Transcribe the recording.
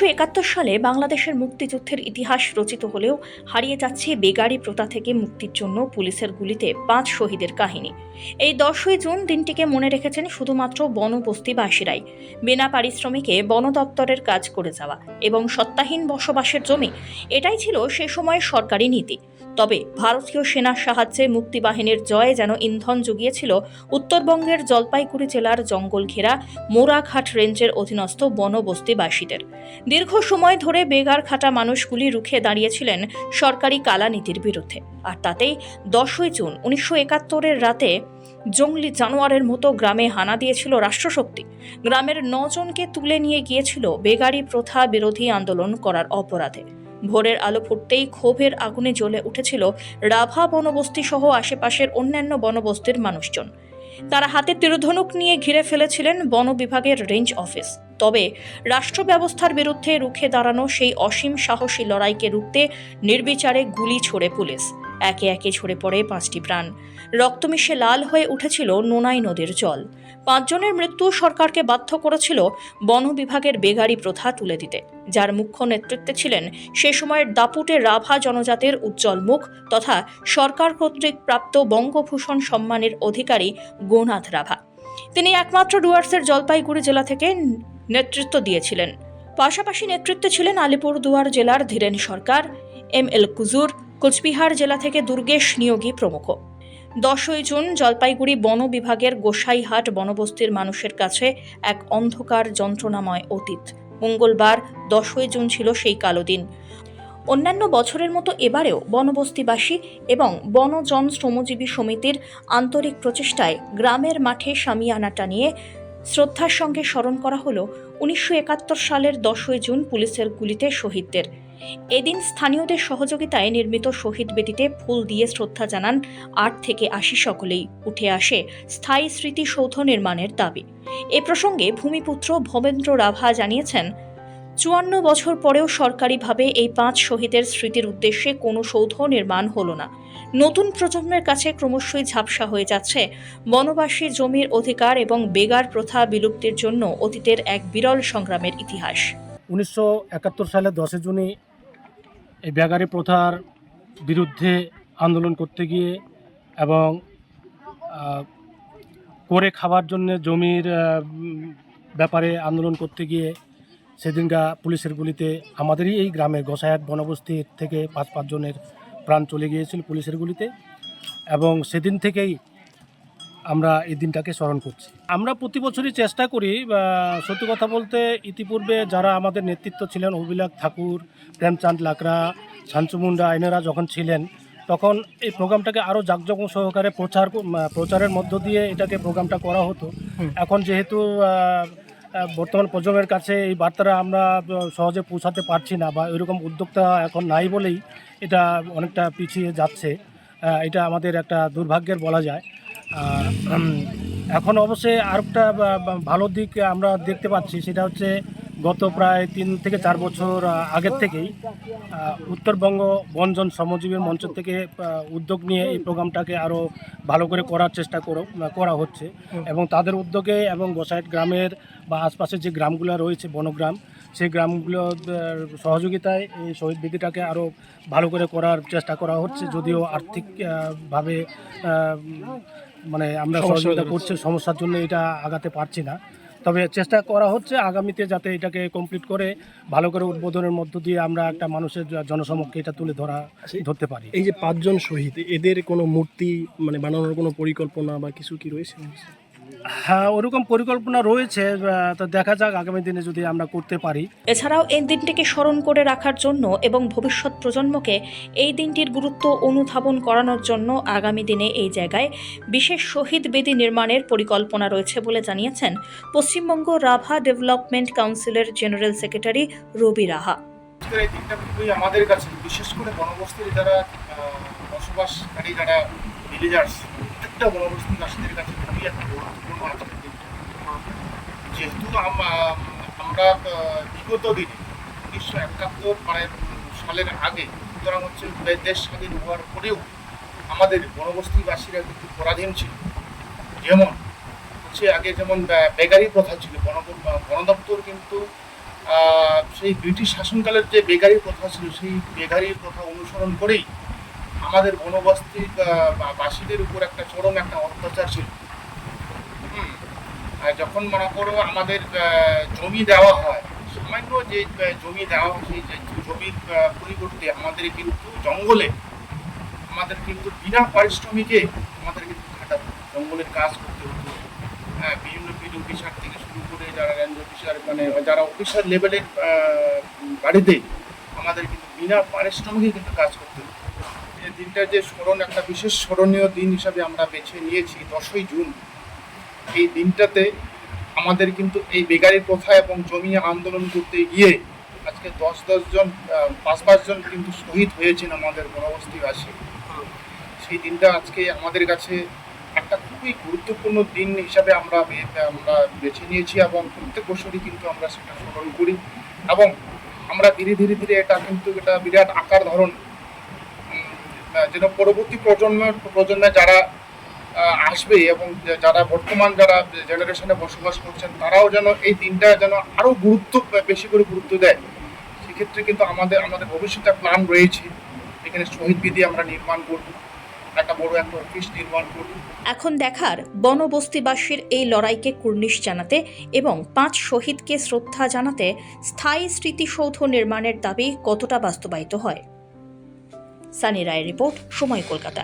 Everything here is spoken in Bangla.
1971 সালে বাংলাদেশের মুক্তিযুদ্ধের ইতিহাস রচিত হলেও হারিয়ে যাচ্ছে বেগারি প্রথা থেকে মুক্তির জন্য পুলিশের গুলিতে 5 শহীদের কাহিনী। এই 10ই জুন দিনটিকে মনে রেখেছেন শুধুমাত্র বনবস্তিবাসীরাই। বিনা পারিশ্রমিকে বন দপ্তরের কাজ করে যাওয়া এবং সত্তাহীন বসবাসের জমি, এটাই ছিল সে সময়ের সরকারি নীতি। তবে ভারতীয় সেনার সাহায্যে মুক্তিবাহিনীর জয় যেন ইন্ধন জুগিয়েছিল উত্তরবঙ্গের জলপাইগুড়ি জেলার জঙ্গল ঘেরা মোরাঘাট রেঞ্জের অধীনস্থ বনবস্তিবাসীদের। দীর্ঘ সময় ধরে বেগার খাটা মানুষগুলি রুখে দাঁড়িয়েছিলেন সরকারি কালানীতির বিরুদ্ধে। আর তাতেই 10ই জুন 1971 রাতে জঙ্গলি জানোয়ারের মতো গ্রামে হানা দিয়েছিল রাষ্ট্রশক্তি। গ্রামের 9 জনকে তুলে নিয়ে গিয়েছিল বেগারি প্রথা বিরোধী আন্দোলন করার অপরাধে। ভোরের আলো ফুটতেই ক্ষোভের আগুনে জ্বলে উঠেছিল রাভা বনবস্তি সহ আশেপাশের অন্যান্য বনবস্তির মানুষজন। তারা হাতে তীরধনুক নিয়ে ঘিরে ফেলেছিলেন বন বিভাগের রেঞ্জ অফিস। তবে রাষ্ট্র ব্যবস্থার বিরুদ্ধে রুখে দাঁড়ানো সেই অসীম সাহসী লড়াইকে রুখতে নির্বিচারে গুলি ছোড়ে পুলিশ। একে একে ঝরে পড়ে 5টি প্রাণ। রক্ত মিশে লাল হয়ে উঠেছিল নোনাই নদীর জল। 5 জনের মৃত্যু সরকারকে বাধ্য করেছিল বন বিভাগের বেগারি প্রথা তুলে দিতে, যার মুখ্য নেতৃত্বে ছিলেন সে সময়ের দাপুটে রাভা জনজাতির উজ্জ্বল মুখ তথা সরকার কর্তৃক প্রাপ্ত বঙ্গভূষণ সম্মানের অধিকারী গোনাথ রাভা। তিনি একমাত্র ডুয়ার্সের জলপাইগুড়ি জেলা থেকে নেতৃত্ব দিয়েছিলেন। পাশাপাশি নেতৃত্বে ছিলেন আলিপুরদুয়ার জেলার ধীরেন সরকার, ML কুজুর, কোচবিহার জেলা থেকে দুর্গেশ নিয়োগী প্রমুখ। 10ই জুন জলপাইগুড়ি বন বিভাগের গোসাইহাট বনবস্তির মানুষের কাছে এক অন্ধকার যন্ত্রণাময় অতীত। মঙ্গলবার 10ই জুন ছিল সেই কালো দিন। অন্যান্য বছরের মতো এবারেও বনবস্তিবাসী এবং বনজন শ্রমজীবী সমিতির আন্তরিক প্রচেষ্টায় গ্রামের মাঠে শামিয়ানা টানিয়ে শ্রদ্ধার সঙ্গে স্মরণ করা হলো 1971 সালের 10ই জুন পুলিশের গুলিতে শহীদদের। এদিন স্থানীয়দের সহযোগিতায় নির্মিত শহীদ বেদিতে ফুল দিয়ে শ্রদ্ধা জানান 8 থেকে 80 সকলেই। উঠে আসে স্থায়ী স্মৃতিসৌধ নির্মাণের দাবি। এ প্রসঙ্গে ভূমিপুত্র ভবেন্দ্র রাভা জানিয়েছেন, 54 বছর পরেও সরকারিভাবে এই 5 শহীদের স্মৃতির উদ্দেশ্যে কোনো সৌধ নির্মাণ হলো না। নতুন প্রজন্মের কাছে ক্রমশই ঝাপসা হয়ে যাচ্ছে বনবাসী জমির অধিকার এবং বেগার প্রথা বিলুপ্তির জন্য অতীতের এক বিরল সংগ্রামের ইতিহাস। 1971 সালের 10 জুনই এই বেগারি প্রথার বিরুদ্ধে আন্দোলন করতে গিয়ে এবং করে খাওয়ার জন্য জমির ব্যাপারে আন্দোলন করতে গিয়ে সেদিনকা পুলিশের গুলিতে আমাদেরই এই গ্রামের গোসাইহাট বনবস্তির থেকে 5 জনের প্রাণ চলে গিয়েছিল পুলিশের গুলিতে। এবং সেদিন থেকেই আমরা এই দিনটাকে স্মরণ করছি। আমরা প্রতি বছরই চেষ্টা করি, সত্যি কথা বলতে ইতিপূর্বে যারা আমাদের নেতৃত্ব ছিলেন, অভিলাখ ঠাকুর, প্রেমচাঁদ লাকড়া, শাঞ্চু মুন্ডা আইনেরা যখন ছিলেন, তখন এই প্রোগ্রামটাকে আরও জাঁকজমক সহকারে প্রচারের মধ্য দিয়ে এটাকে প্রোগ্রামটা করা হতো। এখন যেহেতু বর্তমান প্রজন্মের কাছে এই বার্তাটা আমরা সহজে পৌঁছাতে পারছি না বা এরকম উদ্যোক্তা এখন নাই বলেই এটা অনেকটা পিছিয়ে যাচ্ছে। এটা আমাদের একটা দুর্ভাগ্যের বলা যায়। এখন অবশ্যই আরেকটা ভালো দিক আমরা দেখতে পাচ্ছি, সেটা হচ্ছে গত প্রায় 3 থেকে 4 বছর আগের থেকেই উত্তরবঙ্গ বনজন শ্রমজীবীর মঞ্চ থেকে উদ্যোগ নিয়ে এই প্রোগ্রামটাকে আরও ভালো করে করার চেষ্টা করা হচ্ছে। এবং তাদের উদ্যোগে এবং গোসাইহাট গ্রামের বা আশপাশের যে গ্রামগুলো রয়েছে বনগ্রাম, সেই গ্রামগুলোর সহযোগিতায় এই শহীদ বেদিটাকে আরও ভালো করে করার চেষ্টা করা হচ্ছে। যদিও আর্থিকভাবে মানে আমরা সহযোগিতা করছি, সমস্যার জন্য এটা আগাতে পারছি না, তবে চেষ্টা করা হচ্ছে আগামীতে যাতে এটাকে কমপ্লিট করে ভালো করে উদ্বোধনের মধ্য দিয়ে আমরা একটা মানুষের জনসমক্ষে এটা তুলে ধরতে পারি। এই যে 5 জন শহীদ, এদের কোনো মূর্তি মানে বানানোর কোনো পরিকল্পনা বা কিছু কি রয়েছে? হ্যাঁ, ওরকম পরিকল্পনা রয়েছে, তো দেখা যাক আগামী দিনে যদি আমরা করতে পারি। এছাড়াও এই দিনটিকে স্মরণ করে রাখার জন্য এবং ভবিষ্যৎ প্রজন্মকে এই দিনটির গুরুত্ব অনুধাবন করানোর জন্য আগামী দিনে এই জায়গায় বিশেষ শহীদ বেদি নির্মাণের পরিকল্পনা রয়েছে বলে জানিয়েছেন পশ্চিমবঙ্গ রাভা ডেভেলপমেন্ট কাউন্সিলের জেনারেল সেক্রেটারি রবি রাহা। এই দিনটা খুবই আমাদের কাছে, বিশেষ করে বনবস্তির যারা বসবাসকারী, যারা ভিলেজার্স, প্রত্যেকটা বনবস্তিবাসীদের কাছে খুবই একটা গুরুত্বপূর্ণ আজকের দিন। যেহেতু আমরা বিগত দিনে 1971 সালের আগে, সুতরাং হচ্ছে দেশ স্বাধীন হওয়ার পরেও আমাদের বনবস্তিবাসীরা কিন্তু পরাধীন ছিল। যেমন হচ্ছে আগে যেমন বেগারি প্রথা ছিল, বন দপ্তর কিন্তু সেই ব্রিটিশ শাসনকালের যে বেগারি প্রথা ছিল সেই বেগারির প্রথা অনুসরণ করেই আমাদের বনবস্তির বাসীদের উপর একটা চরম একটা অত্যাচার ছিল। আর যখন মনে করো আমাদের জমি দেওয়া হয়, সামান্য যে জমি দেওয়া হয় সেই জমির পরিবর্তে আমাদের কিন্তু জঙ্গলে আমাদের কিন্তু বিনা পারিশ্রমিকে আমাদের কিন্তু খাটাতো, জঙ্গলের কাজ করতে হতো। হ্যাঁ, বিভিন্ন বিল অফিসার থেকে শুরু করে যারা রেঞ্জ অফিসার মানে যারা অফিসার লেভেলের বাড়িতে আমাদের কিন্তু বিনা পারিশ্রমিকে কিন্তু কাজ করতে হতো। এই দিনটা যে একটা বিশেষ স্মরণীয় দিন হিসাবে আমরা বেছে নিয়েছি 10ই জুন। এই দিনটাতে আমাদের কিন্তু এই বেগারি প্রথা এবং জমি আন্দোলন করতে গিয়ে আজকে 10 জন 5 জন কিন্তু শহীদ হয়েছেন আমাদের বনবস্তিবাসী। সেই দিনটা আজকে আমাদের কাছে একটা খুবই গুরুত্বপূর্ণ দিন হিসাবে আমরা বেছে নিয়েছি এবং প্রত্যেক বছরই কিন্তু আমরা সেটা স্মরণ করি এবং আমরা ধীরে ধীরে এটা বিরাট আকার ধারণ যেন পরবর্তী প্রজন্মে যারা আসবে এবং যারা বর্তমান যারা জেনারেশনে বসবাস করছেন তারাও যেন এই দিনটা যেন আরও বেশি করে গুরুত্ব দেয়। সেক্ষেত্রে কিন্তু আমাদের ভবিষ্যতে প্ল্যান রয়েছে, এখানে শহীদ বেদি আমরা নির্মাণ করব, একটা বড় একটা অফিস নির্মাণ করব। এখন দেখার বনবস্তিবাসীর এই লড়াইকে কুর্নিশ জানাতে এবং 5 শহীদকে শ্রদ্ধা জানাতে স্থায়ী স্মৃতিসৌধ নির্মাণের দাবি কতটা বাস্তবায়িত হয়। সানি রায়ের রিপোর্ট, সময় কলকাতা।